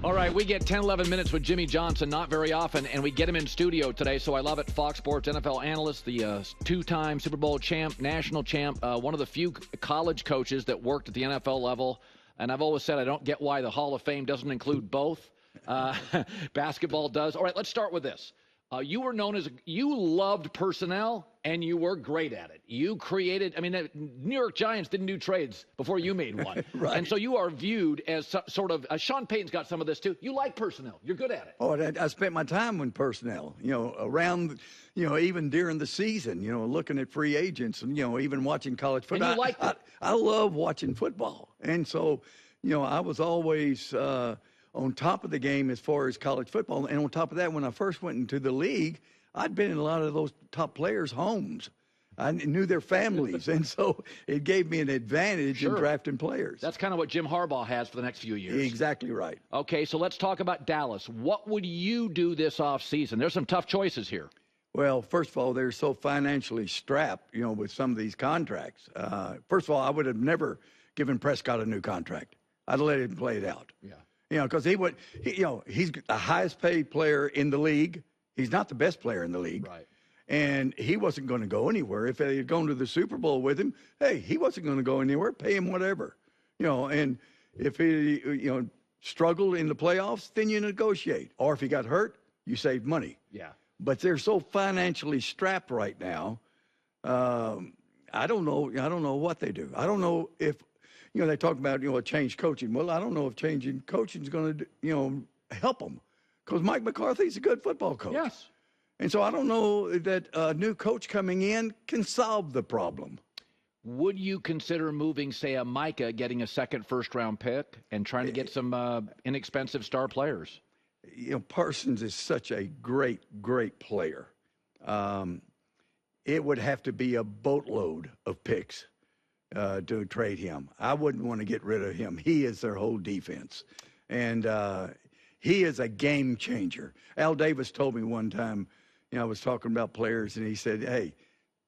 All right, we get 10, 11 minutes with Jimmy Johnson, not very often, and we get him in studio today, so I love it. Fox Sports NFL analyst, the two-time Super Bowl champ, national champ, one of the few college coaches that worked at the NFL level, and I've always said I don't get why the Hall of Fame doesn't include both. Basketball does. All right, let's start with this. You were known as, you loved personnel, and you were great at it. You created, the New York Giants didn't do trades before you made one. Right. And so you are viewed as sort of, Sean Payton's got some of this too. You like personnel. You're good at it. Oh, I spent my time with personnel, around, even during the season, looking at free agents and, even watching college football. And you liked it. I love watching football. And so, I was always on top of the game as far as college football. And on top of that, when I first went into the league, I'd been in a lot of those top players' homes. I knew their families, and so it gave me an advantage in drafting players. That's kind of what Jim Harbaugh has for the next few years. Exactly right. Okay, so let's talk about Dallas. What would you do this offseason? There's some tough choices here. Well, first of all, they're so financially strapped, with some of these contracts. First of all, I would have never given Prescott a new contract. I'd let him play it out. Yeah. Because he's the highest paid player in the league. He's not the best player in the league. Right. And he wasn't going to go anywhere. If they had gone to the Super Bowl with him, hey, he wasn't going to go anywhere. Pay him whatever. And if he, struggled in the playoffs, then you negotiate. Or if he got hurt, you save money. Yeah. But they're so financially strapped right now. I don't know what they do. I don't know if, they talk about, a change coaching. Well, I don't know if changing coaching is going to, help them. Because Mike McCarthy's a good football coach. Yes. And so I don't know that a new coach coming in can solve the problem. Would you consider moving, say, a Micah, getting a second first-round pick and trying to get some inexpensive star players? Parsons is such a great, great player. It would have to be a boatload of picks to trade him. I wouldn't want to get rid of him. He is their whole defense. And he is a game changer. Al Davis told me one time, I was talking about players, and he said, hey,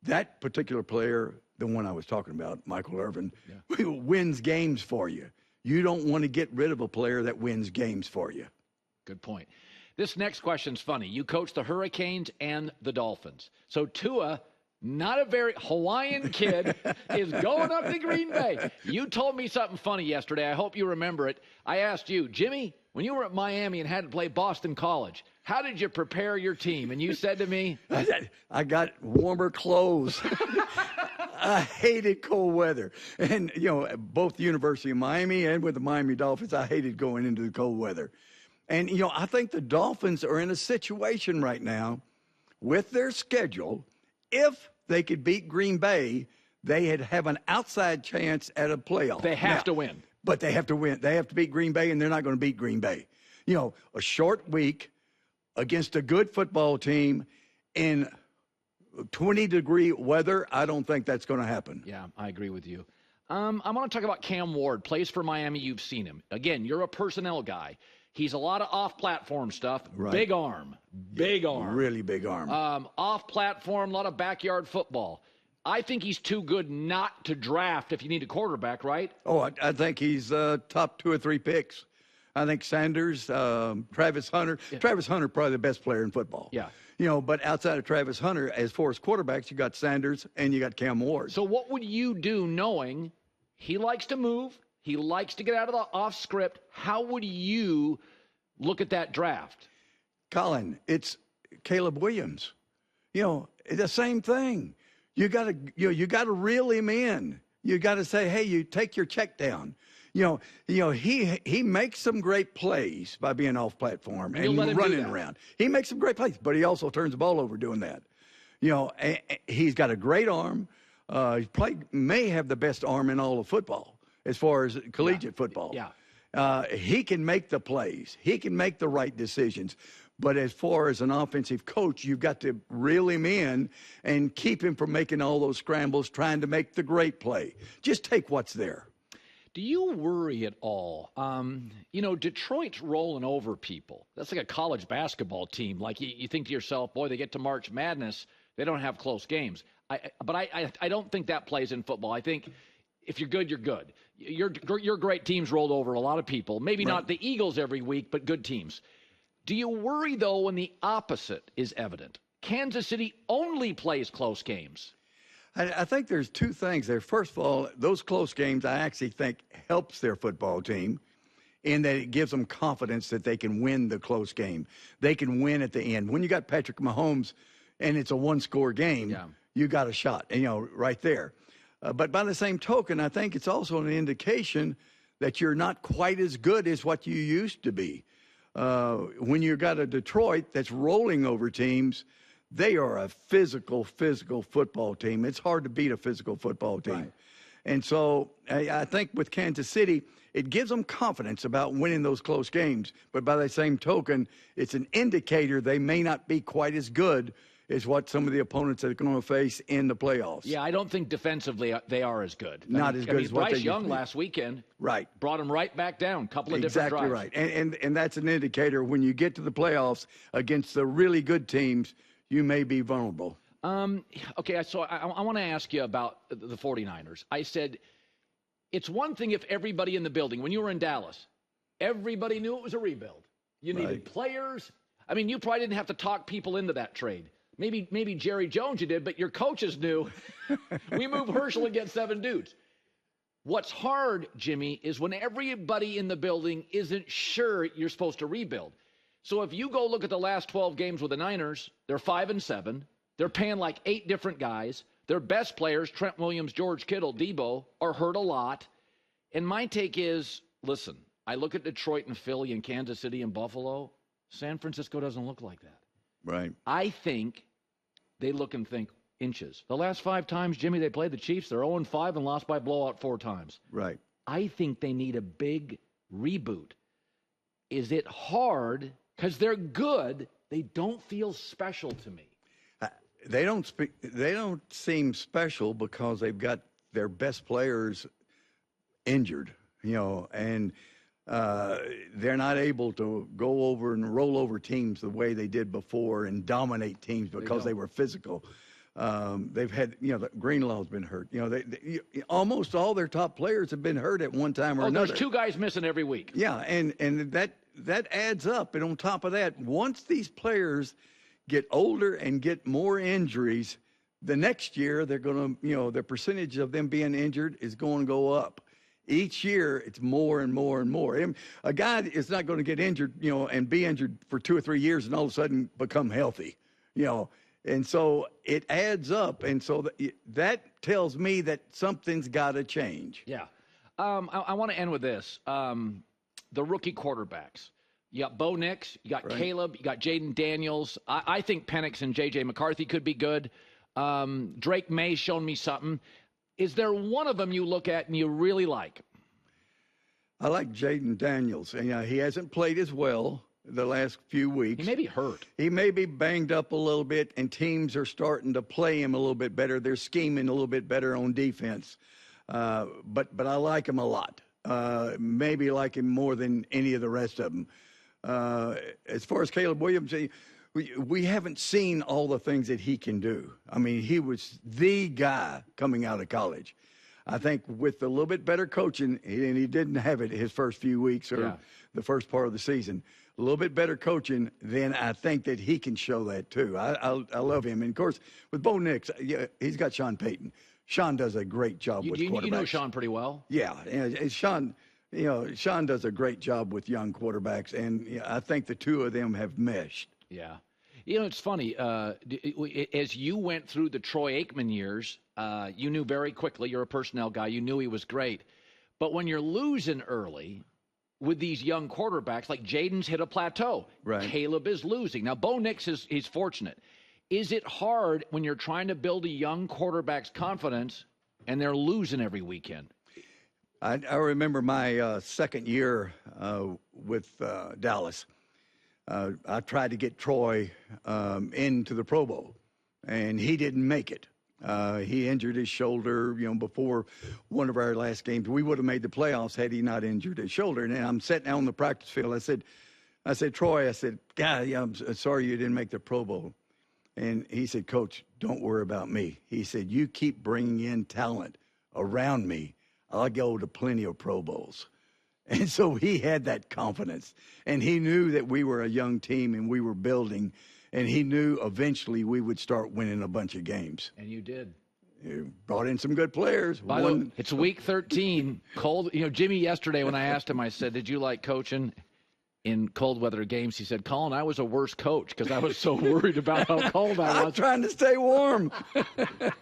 that particular player, the one I was talking about, Michael Irvin, wins games for you. You don't want to get rid of a player that wins games for you. Good point. This next question's funny. You coach the Hurricanes and the Dolphins. So Tua, not a very Hawaiian kid, is going up to Green Bay. You told me something funny yesterday. I hope you remember it. I asked you, Jimmy, when you were at Miami and had to play Boston College, how did you prepare your team? And you said to me, I got warmer clothes. I hated cold weather. And, both the University of Miami and with the Miami Dolphins, I hated going into the cold weather. And, I think the Dolphins are in a situation right now with their schedule. If they could beat Green Bay, they'd have an outside chance at a playoff. They have to win. But they have to win. They have to beat Green Bay, and they're not going to beat Green Bay. A short week against a good football team in 20-degree weather, I don't think that's going to happen. Yeah, I agree with you. I want to talk about Cam Ward, plays for Miami. You've seen him. Again, you're a personnel guy. He's a lot of off-platform stuff. Right. Big arm. Really big arm. Off-platform, a lot of backyard football. I think he's too good not to draft if you need a quarterback, right? Oh, I think he's top 2 or 3 picks. I think Sanders, Travis Hunter. Yeah. Travis Hunter, probably the best player in football. Yeah. But outside of Travis Hunter, as far as quarterbacks, you got Sanders and you got Cam Ward. So what would you do knowing he likes to move, he likes to get out of the off script? How would you look at that draft? Colin, it's Caleb Williams. The same thing. You got to reel him in. You got to say, hey, you take your check down. He makes some great plays by being off platform and running around. He makes some great plays, but he also turns the ball over doing that. He's got a great arm. He probably may have the best arm in all of football as far as collegiate football. Yeah. He can make the plays. He can make the right decisions. But as far as an offensive coach, you've got to reel him in and keep him from making all those scrambles, trying to make the great play. Just take what's there. Do you worry at all? Detroit's rolling over people. That's like a college basketball team. Like you think to yourself, boy, they get to March Madness, they don't have close games. But I don't think that plays in football. I think if you're good, you're good. Your great teams rolled over a lot of people. Maybe Right. not the Eagles every week, but good teams. Do you worry, though, when the opposite is evident? Kansas City only plays close games. I think there's two things there. First of all, those close games I actually think helps their football team in that it gives them confidence that they can win the close game. They can win at the end. When you got Patrick Mahomes and it's a one-score game, you got a shot, right there. But by the same token, I think it's also an indication that you're not quite as good as what you used to be. When you got a Detroit that's rolling over teams, they are a physical football team. It's hard to beat a physical football team. Right. And so I think with Kansas City, it gives them confidence about winning those close games. But by the same token, it's an indicator they may not be quite as good as what some of the opponents are going to face in the playoffs. Yeah, I don't think defensively they are as good. Not as good as what Bryce Young last weekend brought them right back down, a couple of different drives. Exactly right. And that's an indicator when you get to the playoffs against the really good teams, you may be vulnerable. Okay, so I want to ask you about the 49ers. I said, it's one thing if everybody in the building, when you were in Dallas, everybody knew it was a rebuild. You needed players. I mean, you probably didn't have to talk people into that trade. Maybe Jerry Jones you did, but your coaches knew. We moved Herschel and get 7 dudes. What's hard, Jimmy, is when everybody in the building isn't sure you're supposed to rebuild. So if you go look at the last 12 games with the Niners, they're 5-7. They're paying like 8 different guys. Their best players, Trent Williams, George Kittle, Debo, are hurt a lot. And my take is, listen, I look at Detroit and Philly and Kansas City and Buffalo. San Francisco doesn't look like that. Right. I think they look and think inches. The last 5 times, Jimmy, they played the Chiefs, they're 0-5 and lost by blowout 4 times. Right. I think they need a big reboot. Is it hard? Because they're good. They don't feel special to me. They don't seem special because they've got their best players injured, and they're not able to go over and roll over teams the way they did before and dominate teams because they were physical. They've had, Greenlaw's been hurt. They almost all their top players have been hurt at one time or another. There's 2 guys missing every week. Yeah, and that adds up. And on top of that, once these players get older and get more injuries, the next year they're going to, the percentage of them being injured is going to go up. Each year, it's more and more and more. A guy is not going to get injured, and be injured for 2 or 3 years and all of a sudden become healthy, And so it adds up. And so that tells me that something's got to change. Yeah. I want to end with this. The rookie quarterbacks. You got Bo Nix, you got Caleb, you got Jaden Daniels. I think Penix and J.J. McCarthy could be good. Drake May's shown me something. Is there one of them you look at and you really like? I like Jaden Daniels. And, he hasn't played as well the last few weeks. He may be hurt. He may be banged up a little bit, and teams are starting to play him a little bit better. They're scheming a little bit better on defense. But I like him a lot. Maybe like him more than any of the rest of them. As far as Caleb Williams, we haven't seen all the things that he can do. I mean, he was the guy coming out of college. I think with a little bit better coaching, and he didn't have it his first few weeks or the first part of the season, a little bit better coaching, then I think that he can show that too. I love him. And, of course, with Bo Nix, he's got Sean Payton. Sean does a great job with quarterbacks. You know Sean pretty well. Yeah, and Sean does a great job with young quarterbacks, and I think the two of them have meshed. Yeah. It's funny. As you went through the Troy Aikman years, you knew very quickly, you're a personnel guy, you knew he was great. But when you're losing early with these young quarterbacks, like Jaden's hit a plateau. Right. Caleb is losing. Now, Bo Nix he's fortunate. Is it hard when you're trying to build a young quarterback's confidence and they're losing every weekend? I remember my second year with Dallas. I tried to get Troy into the Pro Bowl, and he didn't make it. He injured his shoulder, before one of our last games. We would have made the playoffs had he not injured his shoulder. And I'm sitting out on the practice field. I said, Troy, God, I'm sorry you didn't make the Pro Bowl. And he said, Coach, don't worry about me. He said, you keep bringing in talent around me. I'll go to plenty of Pro Bowls. And so he had that confidence, and he knew that we were a young team and we were building, and he knew eventually we would start winning a bunch of games. And you did. You brought in some good players. By the way, it's week 13. Cold. Jimmy yesterday when I asked him, I said, "Did you like coaching in cold weather games?" He said, "Colin, I was a worse coach because I was so worried about how cold I was." I'm trying to stay warm.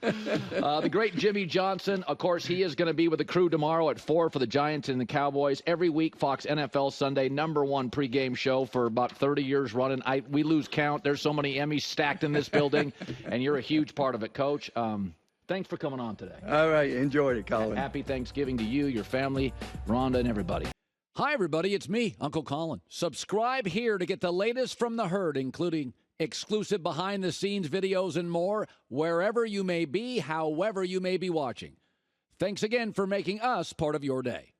The great Jimmy Johnson, of course, he is going to be with the crew tomorrow at 4 for the Giants and the Cowboys. Every week, Fox NFL Sunday, #1 pregame show for about 30 years running. We lose count. There's so many Emmys stacked in this building, and you're a huge part of it, Coach. Thanks for coming on today. All right. Enjoyed it, Colin. Happy Thanksgiving to you, your family, Rhonda, and everybody. Hi, everybody. It's me, Uncle Colin. Subscribe here to get the latest from the herd, including exclusive behind-the-scenes videos and more, wherever you may be, however you may be watching. Thanks again for making us part of your day.